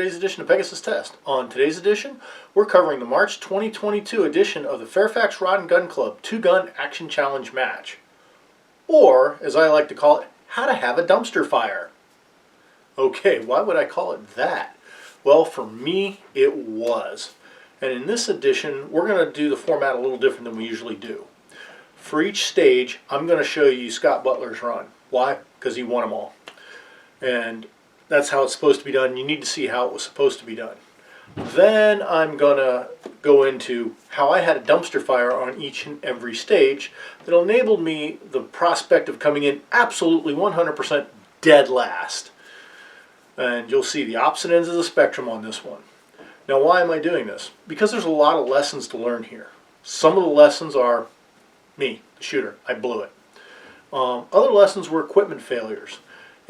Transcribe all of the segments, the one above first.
today's edition of Pegasus Test. On today's edition, we're covering the March 2022 edition of the Fairfax Rod and Gun Club 2-Gun Action Challenge Match. Or, as I like to call it, how to have a dumpster fire. Okay, why would I call it that? Well, for me, it was. And in this edition, we're going to do the format a little different than we usually do. For each stage, I'm going to show you Scott Butler's run. Why? Because he won them all. And that's how it's supposed to be done. You need to see how it was supposed to be done. Then I'm going to go into how I had a dumpster fire on each and every stage that enabled me the prospect of coming in absolutely 100% dead last. And you'll see the opposite ends of the spectrum on this one. Now, why am I doing this? Because there's a lot of lessons to learn here. Some of the lessons are me, the shooter. I blew it. Other lessons were equipment failures.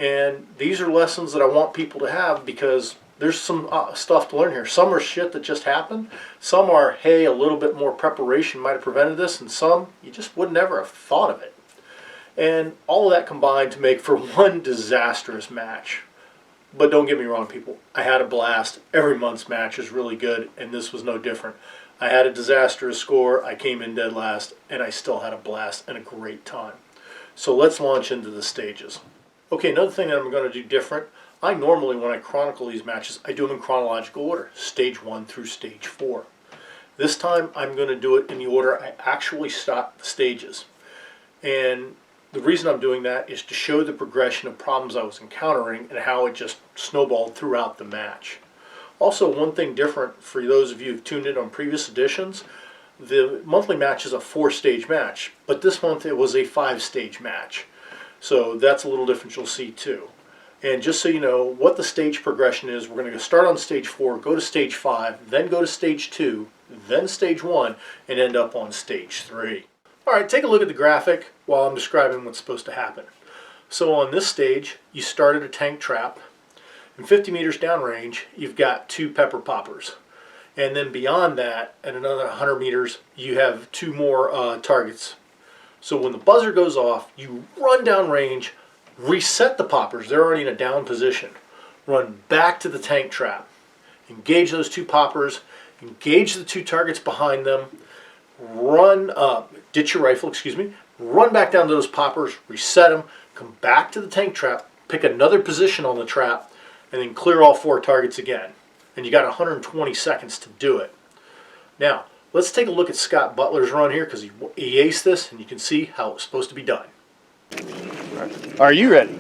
And these are lessons that I want people to have because there's some stuff to learn here. Some are shit that just happened. Some are, hey, a little bit more preparation might have prevented this. And some, you just would never have thought of it. And all of that combined to make for one disastrous match. But don't get me wrong, people. I had a blast. Every month's match is really good, and this was no different. I had a disastrous score. I came in dead last, and I still had a blast and a great time. So let's launch into the stages. Okay, another thing that I'm going to do different, I normally, when I chronicle these matches, I do them in chronological order, stage 1 through stage 4. This time, I'm going to do it in the order I actually start the stages. And the reason I'm doing that is to show the progression of problems I was encountering and how it just snowballed throughout the match. Also, one thing different for those of you who've tuned in on previous editions, the monthly match is a 4-stage match, but this month it was a 5-stage match. So that's a little different, you'll see too. And just so you know what the stage progression is, we're going to start on stage 4, go to stage 5, then go to stage 2, then stage 1, and end up on stage 3. Alright, take a look at the graphic while I'm describing what's supposed to happen. So on this stage, you start at a tank trap, and 50 meters downrange, you've got 2 pepper poppers. And then beyond that, at another 100 meters, you have 2 more targets. So when the buzzer goes off, you run downrange, reset the poppers, they're already in a down position. Run back to the tank trap, engage those 2 poppers, engage the 2 targets behind them, run up, ditch your rifle, run back down to those poppers, reset them, come back to the tank trap, pick another position on the trap, and then clear all 4 targets again. And you got 120 seconds to do it. Now, let's take a look at Scott Butler's run here because he aced this, and you can see how it's supposed to be done. Are you ready?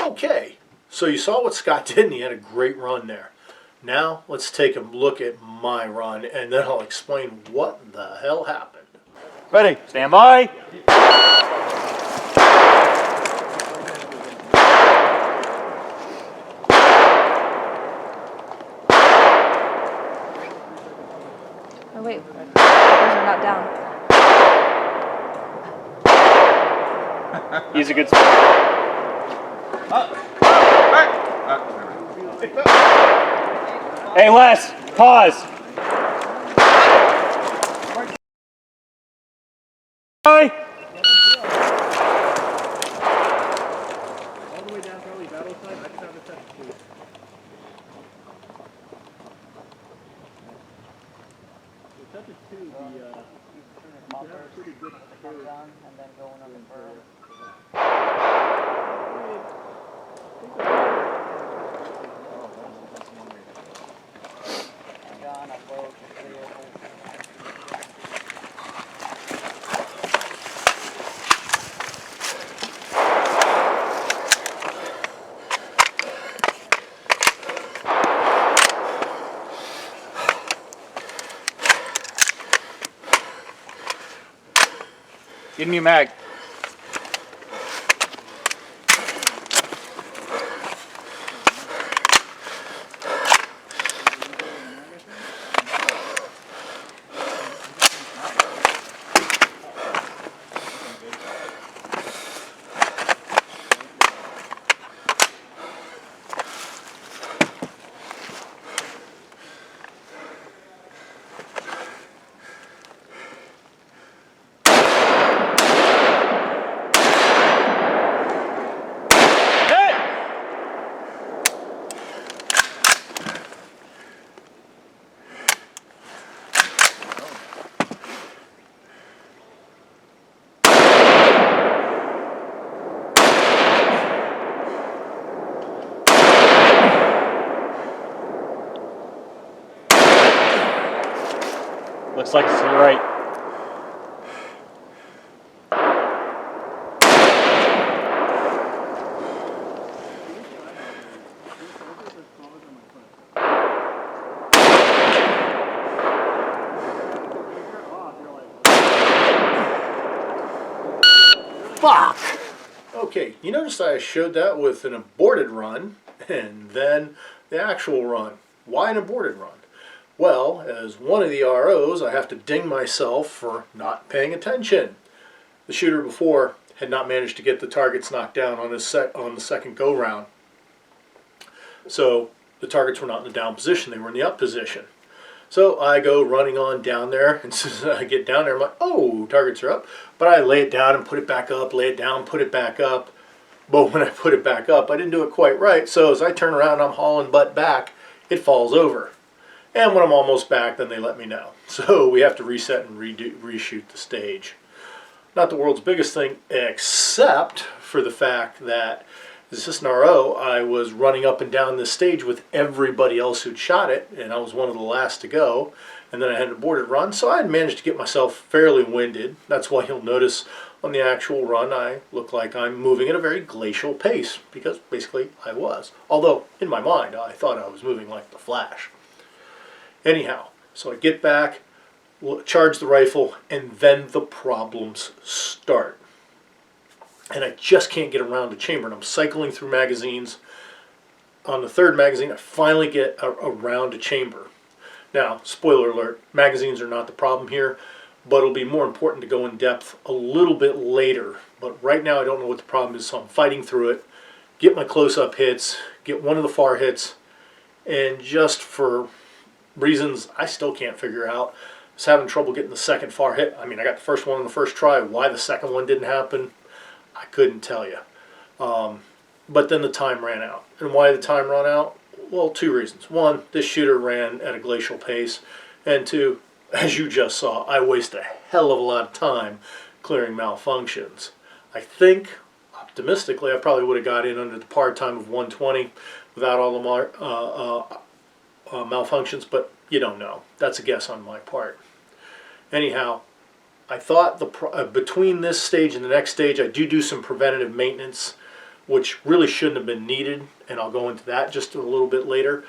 Okay, so you saw what Scott did and he had a great run there. Now let's take a look at my run and then I'll explain what the hell happened. Ready, stand by. Oh wait, those are not down. He's a good spot. Hey Les, pause. Bye. Give me a mag. Looks like it's to the right. Fuck! Okay, you notice I showed that with an aborted run and then the actual run. Why an aborted run? Well, as one of the ROs, I have to ding myself for not paying attention. The shooter before had not managed to get the targets knocked down on the second go-round. So the targets were not in the down position, they were in the up position. So I go running on down there, and as soon as I get down there, I'm like, oh, targets are up. But I lay it down and put it back up, lay it down, put it back up. But when I put it back up, I didn't do it quite right. So as I turn around, I'm hauling butt back, it falls over. And when I'm almost back, then they let me know. So we have to reset and reshoot the stage. Not the world's biggest thing, except for the fact that as assistant RO, I was running up and down this stage with everybody else who'd shot it, and I was one of the last to go. And then I had an aborted run, so I had managed to get myself fairly winded. That's why you'll notice on the actual run I look like I'm moving at a very glacial pace, because basically I was. Although, in my mind, I thought I was moving like the Flash. Anyhow, so I get back, charge the rifle, and then the problems start. And I just can't get around to chamber, and I'm cycling through magazines. On the third magazine, I finally get around to chamber. Now, spoiler alert, magazines are not the problem here, but it'll be more important to go in depth a little bit later. But right now I don't know what the problem is, so I'm fighting through it, get my close-up hits, get one of the far hits, and just for reasons I still can't figure out, I was having trouble getting the second far hit. I mean, I got the first one on the first try. Why the second one didn't happen, I couldn't tell you. But then the time ran out. And why the time ran out? Well, two reasons. One, this shooter ran at a glacial pace. And two, as you just saw, I wasted a hell of a lot of time clearing malfunctions. I think, optimistically, I probably would have got in under the par time of 120 without all the malfunctions, but you don't know. That's a guess on my part. Anyhow, I thought between this stage and the next stage, I do some preventative maintenance, which really shouldn't have been needed, and I'll go into that just a little bit later.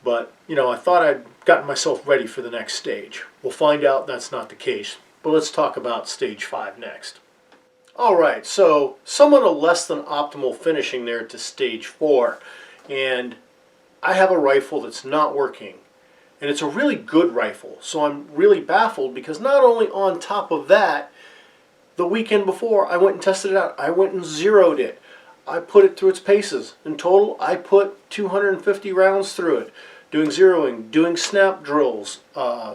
But, you know, I thought I'd gotten myself ready for the next stage. We'll find out that's not the case. But let's talk about stage 5 next. Alright, so somewhat a less than optimal finishing there to stage 4. And I have a rifle that's not working. And it's a really good rifle. So I'm really baffled because not only on top of that, the weekend before I went and tested it out. I went and zeroed it. I put it through its paces. In total, I put 250 rounds through it. Doing zeroing, doing snap drills,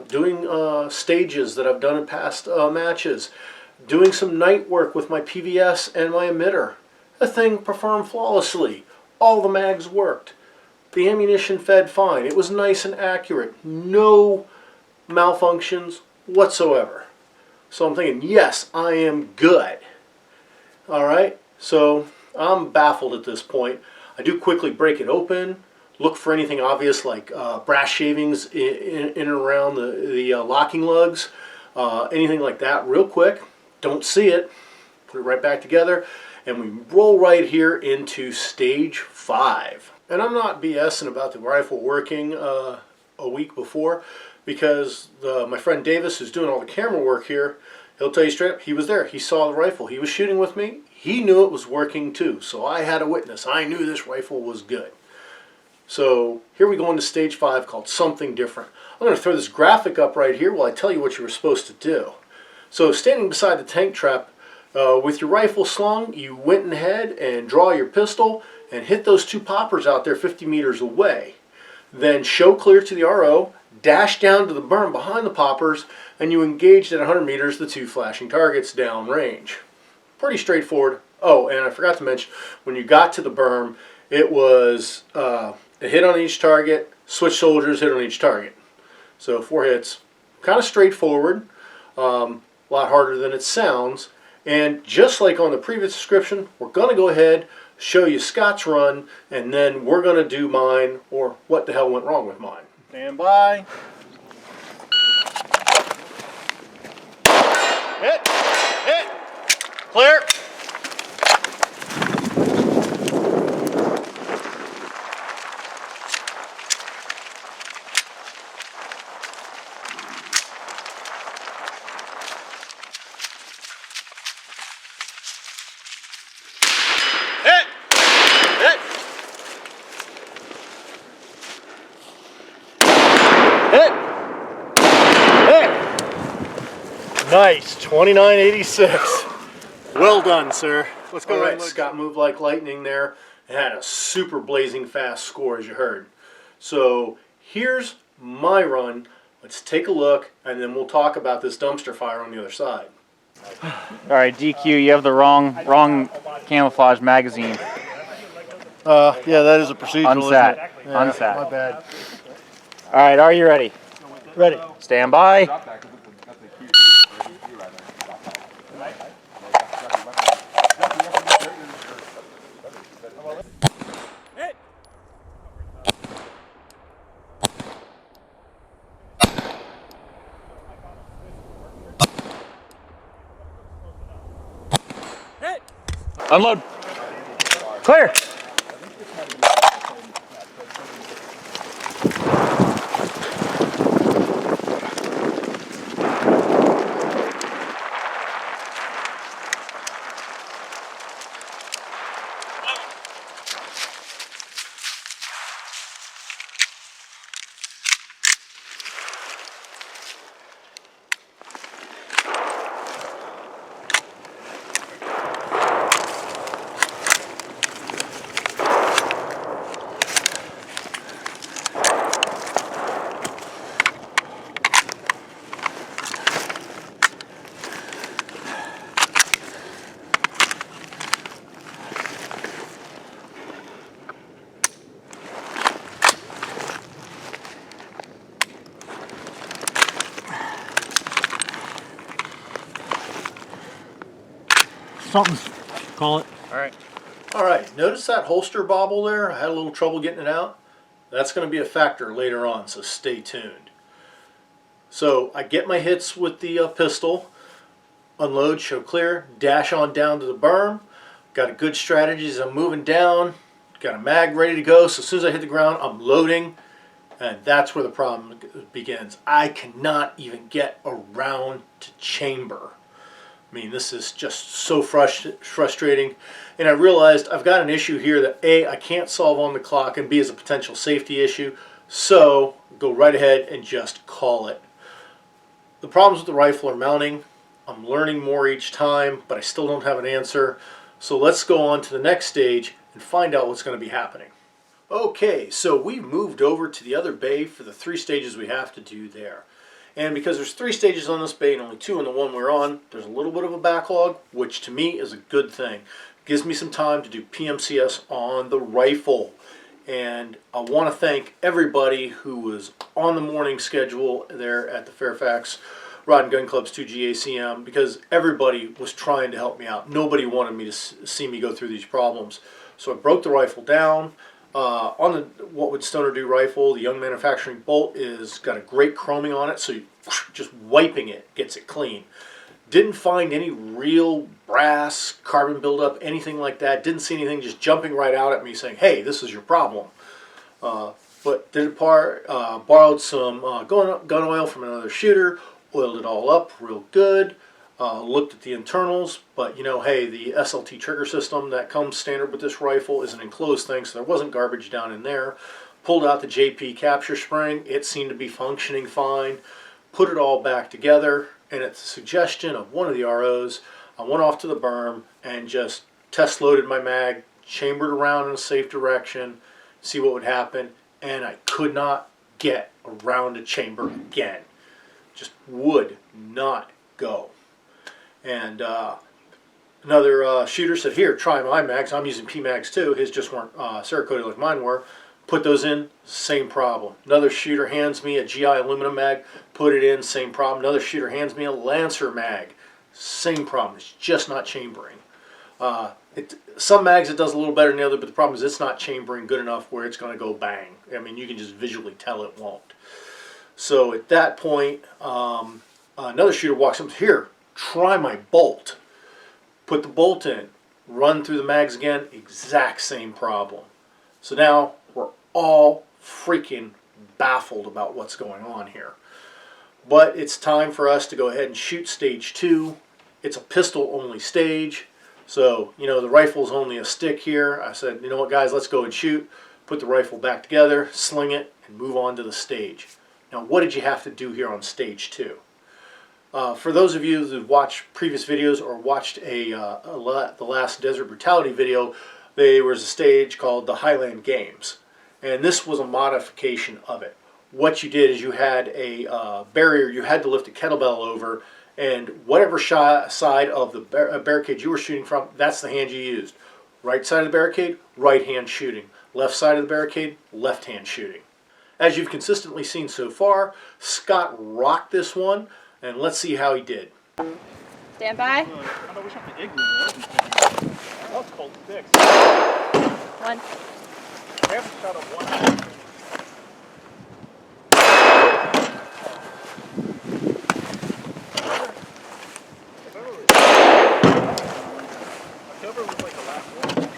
doing stages that I've done in past matches, doing some night work with my PVS and my emitter. The thing performed flawlessly. All the mags worked. The ammunition fed fine. It was nice and accurate. No malfunctions whatsoever. So I'm thinking, yes, I am good. All right, so I'm baffled at this point. I do quickly break it open, look for anything obvious like brass shavings in and around the locking lugs, anything like that real quick. Don't see it. Put it right back together, and we roll right here into stage 5. And I'm not BSing about the rifle working a week before, because my friend Davis, who's doing all the camera work here, he'll tell you straight up, he was there. He saw the rifle. He was shooting with me. He knew it was working too. So I had a witness. I knew this rifle was good. So here we go into stage 5 called Something Different. I'm going to throw this graphic up right here while I tell you what you were supposed to do. So standing beside the tank trap with your rifle slung, you went ahead and draw your pistol and hit those 2 poppers out there 50 meters away. Then show clear to the RO, dash down to the berm behind the poppers, and you engaged at 100 meters the 2 flashing targets downrange. Pretty straightforward. Oh, and I forgot to mention, when you got to the berm, it was a hit on each target, switch soldiers, hit on each target. So 4 hits. Kind of straightforward. A lot harder than it sounds. And just like on the previous description, we're going to go ahead, show you Scott's run, and then we're going to do mine, or what the hell went wrong with mine. Stand by. Hit. Hit. Clear. Hit. Hit. Hit. Hit. Nice, 2986. Well done, sir. Let's go. All right, and look. Scott moved like lightning there and had a super blazing fast score, as you heard. So here's my run. Let's take a look, and then we'll talk about this dumpster fire on the other side. All right, DQ, you have the wrong camouflage magazine. Yeah, that is a procedural. Unsat. Isn't it? Yeah, Unsat. My bad. All right, are you ready? Ready. Stand by. Unload. Clear. Something's. Call it. All right. All right, notice that holster bobble there? I had a little trouble getting it out. That's going to be a factor later on, so stay tuned. So I get my hits with the pistol, unload, show clear, dash on down to the berm. Got a good strategy as I'm moving down. Got a mag ready to go, so as soon as I hit the ground, I'm loading. And that's where the problem begins. I cannot even get around to chamber. I mean, this is just so frustrating. And I realized I've got an issue here that A, I can't solve on the clock, and B, is a potential safety issue. So go right ahead and just call it. The problems with the rifle are mounting. I'm learning more each time, but I still don't have an answer. So let's go on to the next stage and find out what's going to be happening. Okay, so we've moved over to the other bay for the 3 stages we have to do there. And because there's 3 stages on this bay and only 2 on the one we're on, there's a little bit of a backlog, which to me is a good thing. Gives me some time to do PMCS on the rifle. And I want to thank everybody who was on the morning schedule there at the Fairfax Rod and Gun Club's 2G ACM because everybody was trying to help me out. Nobody wanted me to see me go through these problems. So I broke the rifle down. On the What Would Stoner Do rifle, the Young Manufacturing bolt is got a great chroming on it, so you, just wiping it gets it clean. Didn't find any real brass, carbon buildup, anything like that. Didn't see anything just jumping right out at me saying, hey, this is your problem. But borrowed some gun oil from another shooter, oiled it all up real good, looked at the internals, but you know, hey, the SLT trigger system that comes standard with this rifle is an enclosed thing, so there wasn't garbage down in there. Pulled out the JP capture spring, it seemed to be functioning fine. Put it all back together, and at the suggestion of one of the ROs, I went off to the berm and just test loaded my mag, chambered around in a safe direction, see what would happen, and I could not get around a chamber again. Just would not go. And another shooter said, here, try my mags. I'm using P-mags too. His just weren't Cerakoted like mine were. Put those in, same problem. Another shooter hands me a GI aluminum mag, put it in, same problem. Another shooter hands me a Lancer mag, same problem. It's just not chambering. Some mags it does a little better than the other, but the problem is it's not chambering good enough where it's going to go bang. I mean, you can just visually tell it won't. So at that point, another shooter walks up, here, try my bolt. Put the bolt in, run through the mags again, exact same problem. So now we're all freaking baffled about what's going on here. But it's time for us to go ahead and shoot stage 2. It's a pistol only stage. So, you know, the rifle's only a stick here. I said, you know what, guys, let's go and shoot. Put the rifle back together, sling it, and move on to the stage. Now, what did you have to do here on stage 2? For those of you who've watched previous videos or watched the last Desert Brutality video, there was a stage called the Highland Games. And this was a modification of it. What you did is you had a barrier you had to lift a kettlebell over, and whatever side of the barricade you were shooting from, that's the hand you used. Right side of the barricade, right hand shooting. Left side of the barricade, left hand shooting. As you've consistently seen so far, Scott rocked this one, and let's see how he did. Stand by. I wish I could igloo more. That's cold sticks. One. I haven't shot a one. October was like the last one.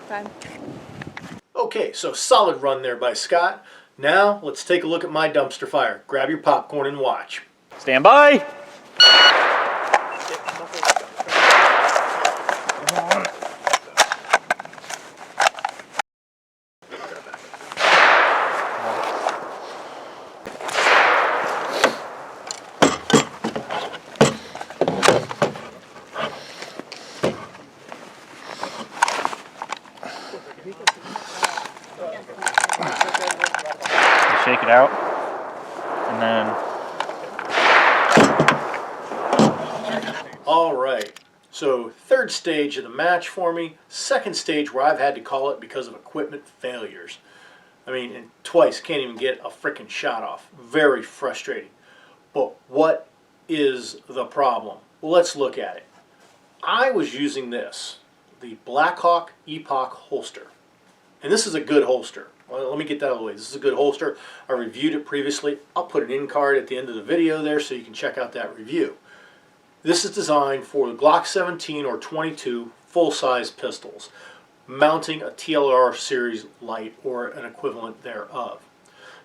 Time. Okay, so solid run there by Scott. Now, let's take a look at my dumpster fire. Grab your popcorn and watch. Stand by. Shake it out, and then All right, so third stage of the match for me. Second stage where I've had to call it because of equipment failures. I mean, and twice can't even get a freaking shot off. Very frustrating. But what is the problem? Well, let's look at it. I was using this, the Blackhawk Epoch holster. And this is a good holster. Well, let me get that out of the way. This is a good holster. I reviewed it previously. I'll put an in card at the end of the video there so you can check out that review. This is designed for the Glock 17 or 22 full-size pistols, mounting a TLR series light or an equivalent thereof.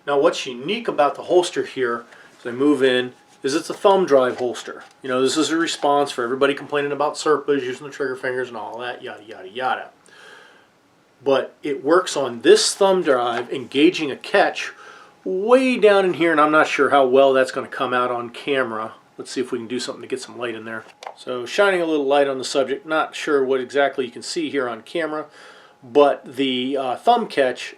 Now what's unique about the holster here, as I move in, is it's a thumb drive holster. You know, this is a response for everybody complaining about Serpas, using the trigger fingers and all that, yada, yada, yada. But it works on this thumb drive, engaging a catch way down in here, and I'm not sure how well that's going to come out on camera. Let's see if we can do something to get some light in there. So shining a little light on the subject, not sure what exactly you can see here on camera, but the thumb catch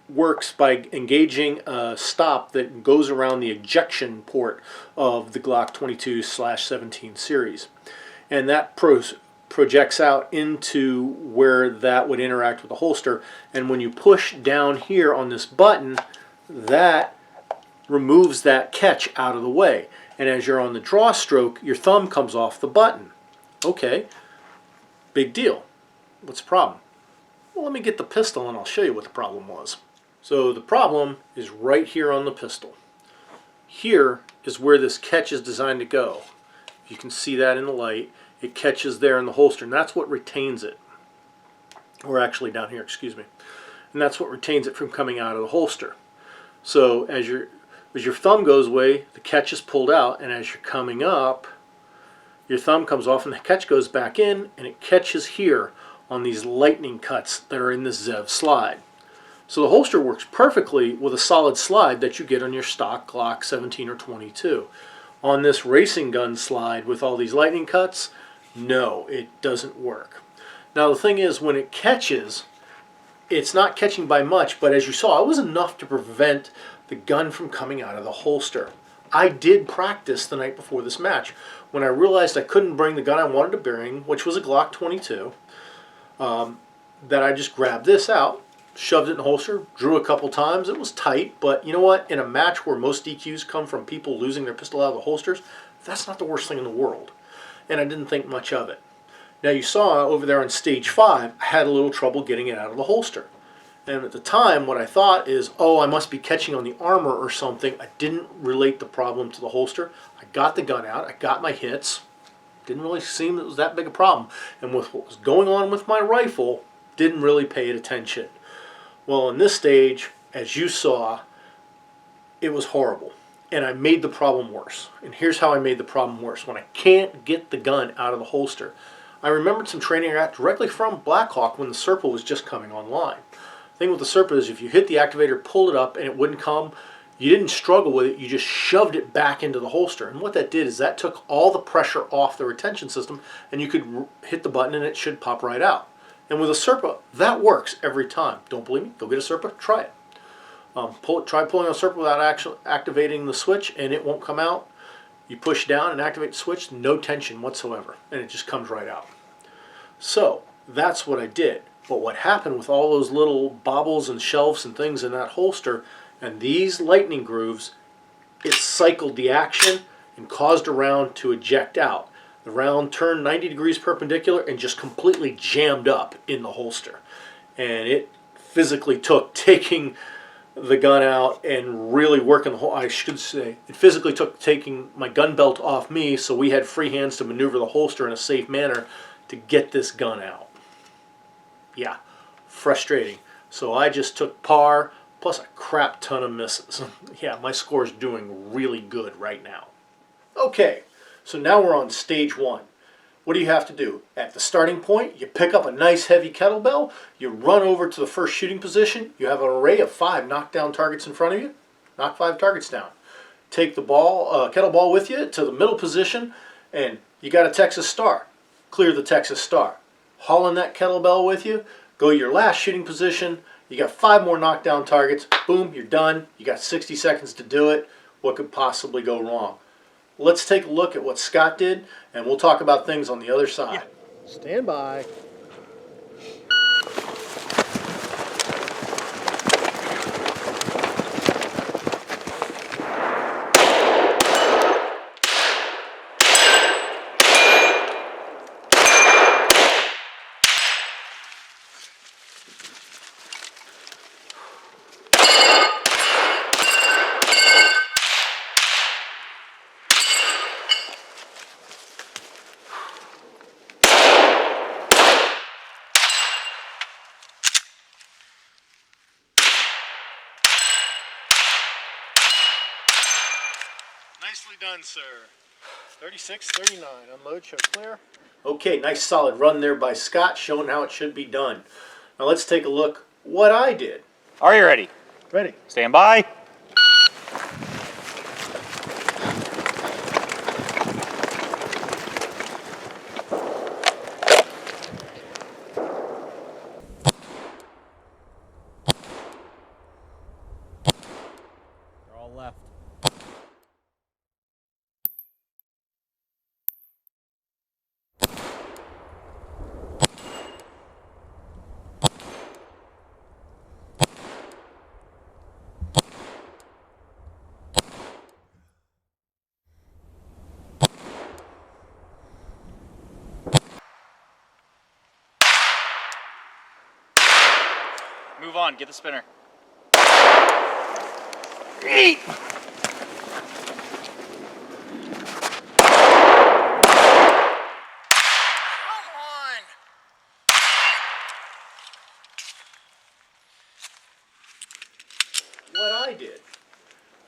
works by engaging a stop that goes around the ejection port of the Glock 22/17 series. And that projects out into where that would interact with the holster. And when you push down here on this button, that removes that catch out of the way. And as you're on the draw stroke, your thumb comes off the button. Okay, big deal. What's the problem? Well, let me get the pistol and I'll show you what the problem was. So the problem is right here on the pistol. Here is where this catch is designed to go. You can see that in the light. It catches there in the holster, and that's what retains it. Or actually down here, excuse me. And that's what retains it from coming out of the holster. So as your thumb goes away, the catch is pulled out, and as you're coming up, your thumb comes off and the catch goes back in, and it catches here on these lightning cuts that are in this Zev slide. So the holster works perfectly with a solid slide that you get on your stock Glock 17 or 22. On this racing gun slide with all these lightning cuts, no, it doesn't work. Now the thing is, when it catches, it's not catching by much, but as you saw, it was enough to prevent the gun from coming out of the holster. I did practice the night before this match. When I realized I couldn't bring the gun I wanted to bring, which was a Glock 22, that I just grabbed this out, shoved it in the holster, drew a couple times. It was tight, but you know what? In a match where most DQs come from people losing their pistol out of the holsters, that's not the worst thing in the world. And I didn't think much of it. Now you saw over there on stage 5, I had a little trouble getting it out of the holster. And at the time, what I thought is, oh, I must be catching on the armor or something. I didn't relate the problem to the holster. I got the gun out. I got my hits. Didn't really seem it was that big a problem. And with what was going on with my rifle, didn't really pay attention. Well, on this stage, as you saw, it was horrible. And I made the problem worse. And here's how I made the problem worse. When I can't get the gun out of the holster, I remembered some training I got directly from Blackhawk when the Serpa was just coming online. The thing with the Serpa is if you hit the activator, pulled it up, and it wouldn't come, you didn't struggle with it, you just shoved it back into the holster. And what that did is that took all the pressure off the retention system, and you could hit the button and it should pop right out. And with a Serpa, that works every time. Don't believe me? Go get a Serpa, try it. Try pulling a Serpa without actually activating the switch, and it won't come out. You push down and activate the switch, no tension whatsoever, and it just comes right out. So that's what I did. But what happened with all those little bobbles and shelves and things in that holster and these lightning grooves, it cycled the action and caused a round to eject out. The round turned 90 degrees perpendicular and just completely jammed up in the holster. And it physically took taking the gun out and really working the whole, I should say, it physically took taking my gun belt off me so we had free hands to maneuver the holster in a safe manner to get this gun out. Yeah, frustrating. So I just took par plus a crap ton of misses. Yeah, my score's doing really good right now. Okay, so now we're on stage 1. What do you have to do? At the starting point, you pick up a nice heavy kettlebell, you run over to the first shooting position, you have an array of 5 knockdown targets in front of you, knock 5 targets down. Take the kettlebell with you to the middle position, and you got a Texas Star. Clear the Texas Star. Haul in that kettlebell with you, go to your last shooting position, you got 5 more knockdown targets, boom, you're done. You got 60 seconds to do it. What could possibly go wrong? Let's take a look at what Scott did, and we'll talk about things on the other side. Yeah. Stand by. Nicely done, sir. 36-39. Unload, show clear. Okay, nice solid run there by Scott, showing how it should be done. Now let's take a look what I did. Are you ready? Ready. Stand by. They're all left. Move on, get the spinner. Eat! What I did,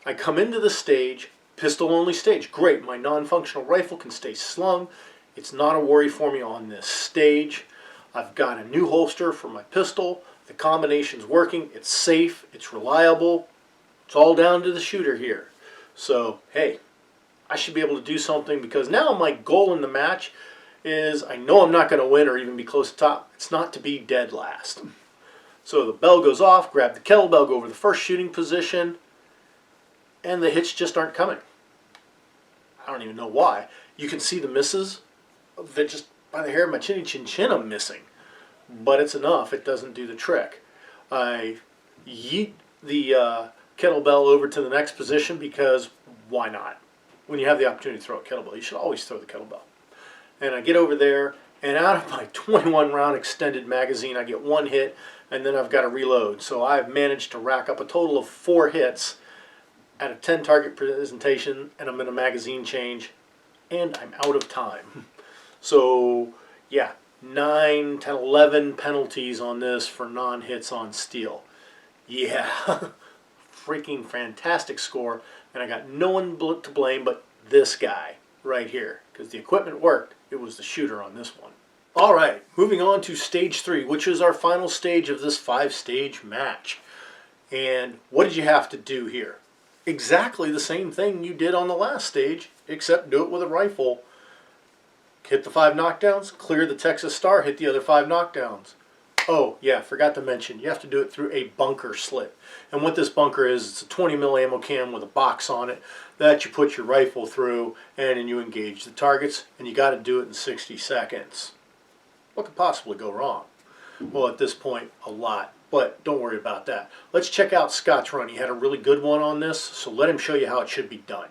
I come into the stage, pistol only stage. Great, my non-functional rifle can stay slung. It's not a worry for me on this stage. I've got a new holster for my pistol. The combination's working. It's safe. It's reliable. It's all down to the shooter here. So, hey, I should be able to do something because now my goal in the match is I know I'm not going to win or even be close to top. It's not to be dead last. So the bell goes off, grab the kettlebell, go over the first shooting position, and the hits just aren't coming. I don't even know why. You can see the misses. They're just by the hair of my chinny chin I'm missing. But it's enough. It doesn't do the trick. I yeet the kettlebell over to the next position because why not? When you have the opportunity to throw a kettlebell, you should always throw the kettlebell. And I get over there, and out of my 21 round extended magazine, I get one hit, and then I've got to reload. So I've managed to rack up a total of 4 hits at a 10 target presentation, and I'm in a magazine change, and I'm out of time. So yeah, 9, 10, 11 penalties on this for non-hits on steel. Yeah, freaking fantastic score, and I got no one to blame but this guy right here, because the equipment worked. It was the shooter on this one. All right, moving on to stage 3, which is our final stage of this 5-stage match. And what did you have to do here? Exactly the same thing you did on the last stage, except do it with a rifle. Hit the 5 knockdowns, clear the Texas Star, hit the other 5 knockdowns. Oh, yeah, forgot to mention, you have to do it through a bunker slit. And what this bunker is, it's a 20 mil ammo can with a box on it that you put your rifle through, and then you engage the targets, and you got to do it in 60 seconds. What could possibly go wrong? Well, at this point, a lot. But don't worry about that. Let's check out Scott's run. He had a really good one on this, so let him show you how it should be done.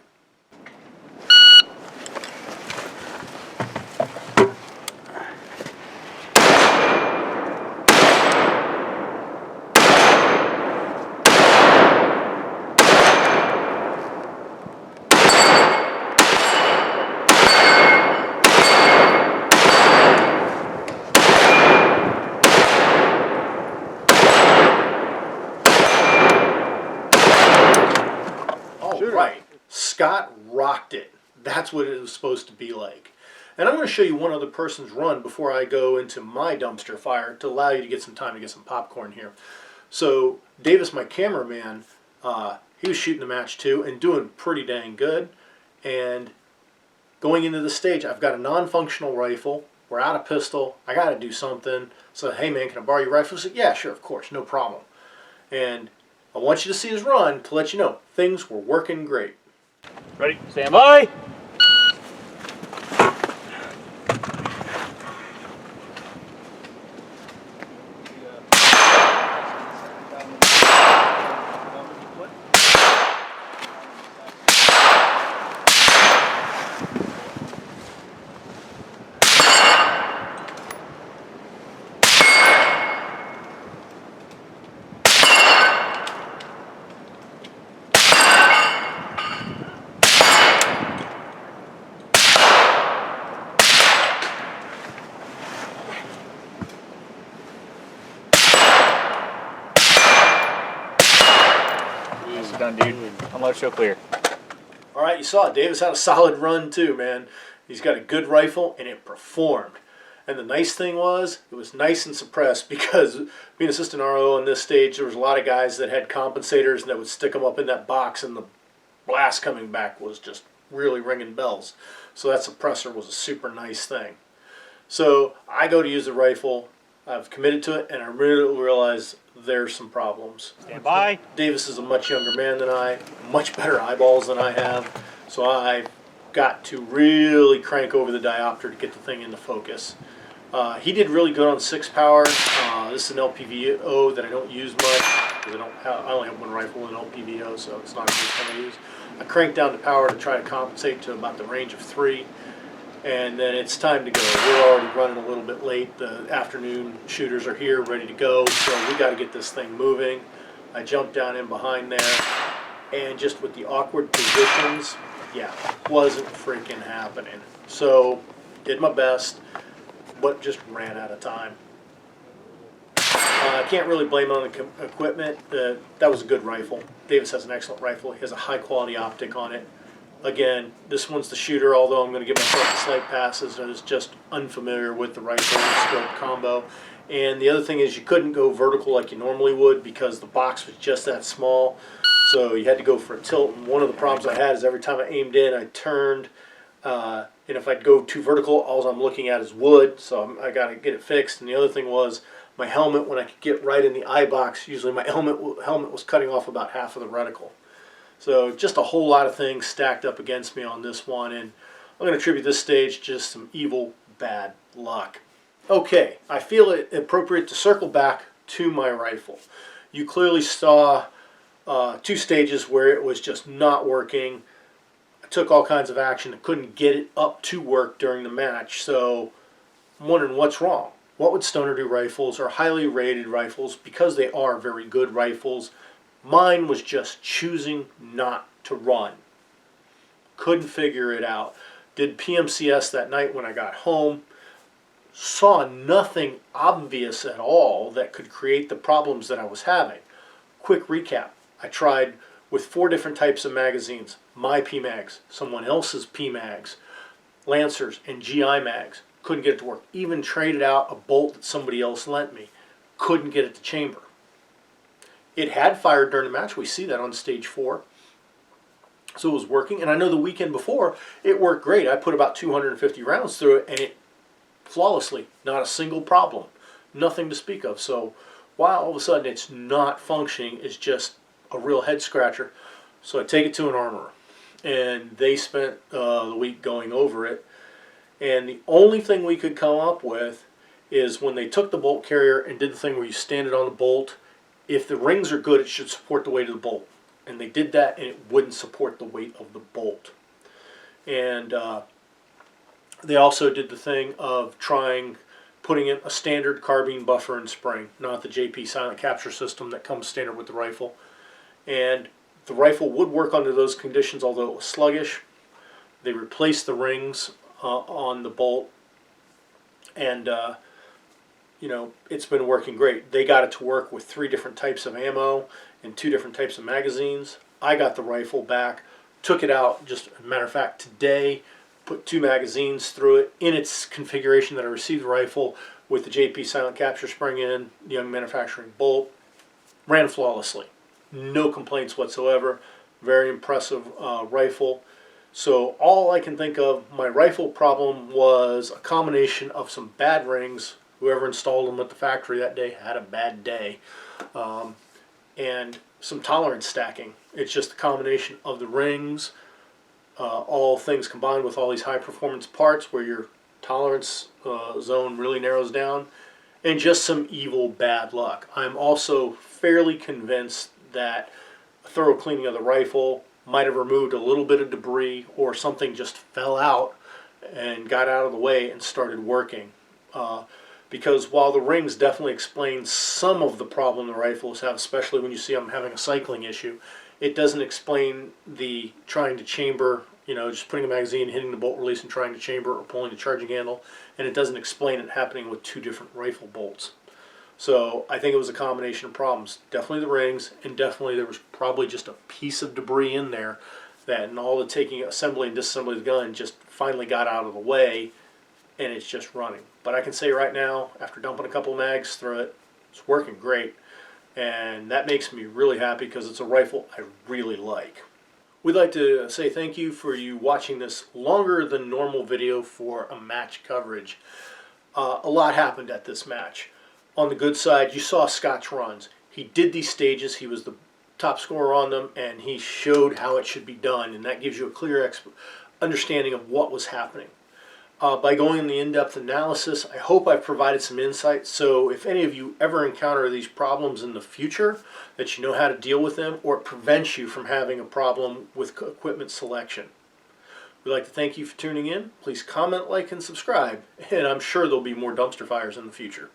Right. Scott rocked it. That's what it was supposed to be like. And I'm going to show you one other person's run before I go into my dumpster fire to allow you to get some time to get some popcorn here. So Davis, my cameraman, he was shooting the match too and doing pretty dang good. And going into the stage, I've got a non-functional rifle. We're out of pistol. I got to do something. So, hey man, can I borrow your rifle? I said, yeah, sure, of course, no problem. And I want you to see his run to let you know things were working great. Ready? Stand by. Done, dude. Unload, show clear. All right, you saw it. Davis had a solid run too, man. He's got a good rifle, and it performed. And the nice thing was, it was nice and suppressed because being assistant RO on this stage, there was a lot of guys that had compensators that would stick them up in that box, and the blast coming back was just really ringing bells. So that suppressor was a super nice thing. So I go to use the rifle. I've committed to it, and I really realize there's some problems. Stand by. Davis is a much younger man than I, much better eyeballs than I have, so I've got to really crank over the diopter to get the thing into focus. He did really good on 6 power. This is an LPVO that I don't use much because I only have one rifle in LPVO, so it's not a good thing I use. I cranked down the power to try to compensate to about the range of 3, and then it's time to go. We're already running a little bit late. The afternoon shooters are here, ready to go, so we got to get this thing moving. I jumped down in behind there, and just with the awkward positions, yeah, wasn't freaking happening. So, did my best, but just ran out of time. I can't really blame it on the equipment. That was a good rifle. Davis has an excellent rifle. He has a high quality optic on it. Again, this one's the shooter, although I'm going to give myself a slight pass as I was just unfamiliar with the rifle and scope combo. And the other thing is you couldn't go vertical like you normally would because the box was just that small. So you had to go for a tilt. And one of the problems I had is every time I aimed in, I turned. And if I'd go too vertical, all I'm looking at is wood. So I got to get it fixed. And the other thing was my helmet, when I could get right in the eye box, usually my helmet was cutting off about half of the reticle. So just a whole lot of things stacked up against me on this one, and I'm going to attribute this stage to just some evil, bad luck. Okay, I feel it appropriate to circle back to my rifle. You clearly saw 2 stages where it was just not working. I took all kinds of action. I couldn't get it up to work during the match, so I'm wondering what's wrong. What would Stoner do rifles are highly rated rifles because they are very good rifles. Mine was just choosing not to run. Couldn't figure it out. Did PMCS that night when I got home. Saw nothing obvious at all that could create the problems that I was having. Quick recap. I tried with 4 different types of magazines. My PMags, someone else's PMags, Lancers, and GI mags. Couldn't get it to work. Even traded out a bolt that somebody else lent me. Couldn't get it to chamber. It had fired during the match. We see that on stage 4. So it was working. And I know the weekend before, it worked great. I put about 250 rounds through it, and it flawlessly. Not a single problem. Nothing to speak of. So why all of a sudden it's not functioning is just a real head scratcher. So I take it to an armorer. And they spent the week going over it. And the only thing we could come up with is when they took the bolt carrier and did the thing where you stand it on the bolt, if the rings are good, it should support the weight of the bolt. And they did that, and it wouldn't support the weight of the bolt. And they also did the thing of putting in a standard carbine buffer and spring, not the JP silent capture system that comes standard with the rifle. And the rifle would work under those conditions, although it was sluggish. They replaced the rings on the bolt, and it's been working great. They got it to work with 3 different types of ammo and 2 different types of magazines. I got the rifle back, took it out, just a matter of fact, today, put 2 magazines through it in its configuration that I received the rifle with the JP silent capture spring in, the Young Manufacturing bolt. Ran flawlessly. No complaints whatsoever. Very impressive rifle. So all I can think of, my rifle problem was a combination of some bad rings. Whoever installed them at the factory that day had a bad day. And some tolerance stacking. It's just a combination of the rings, all things combined with all these high performance parts where your tolerance zone really narrows down, and just some evil bad luck. I'm also fairly convinced that a thorough cleaning of the rifle might have removed a little bit of debris, or something just fell out and got out of the way and started working. Because while the rings definitely explain some of the problem the rifles have, especially when you see I'm having a cycling issue, it doesn't explain the trying to chamber, just putting a magazine, hitting the bolt release and trying to chamber, or pulling the charging handle, and it doesn't explain it happening with 2 different rifle bolts. So I think it was a combination of problems. Definitely the rings, and definitely there was probably just a piece of debris in there that, and all the taking, assembly and disassembly of the gun just finally got out of the way, and it's just running. But I can say right now, after dumping a couple mags through it, it's working great, and that makes me really happy because it's a rifle I really like. We'd like to say thank you for you watching this longer than normal video for a match coverage. A lot happened at this match. On the good side, you saw Scott's runs. He did these stages, he was the top scorer on them, and he showed how it should be done, and that gives you a clear understanding of what was happening. By going in the in-depth analysis, I hope I've provided some insight, so if any of you ever encounter these problems in the future, that you know how to deal with them, or it prevents you from having a problem with equipment selection. We'd like to thank you for tuning in. Please comment, like, and subscribe, and I'm sure there'll be more dumpster fires in the future.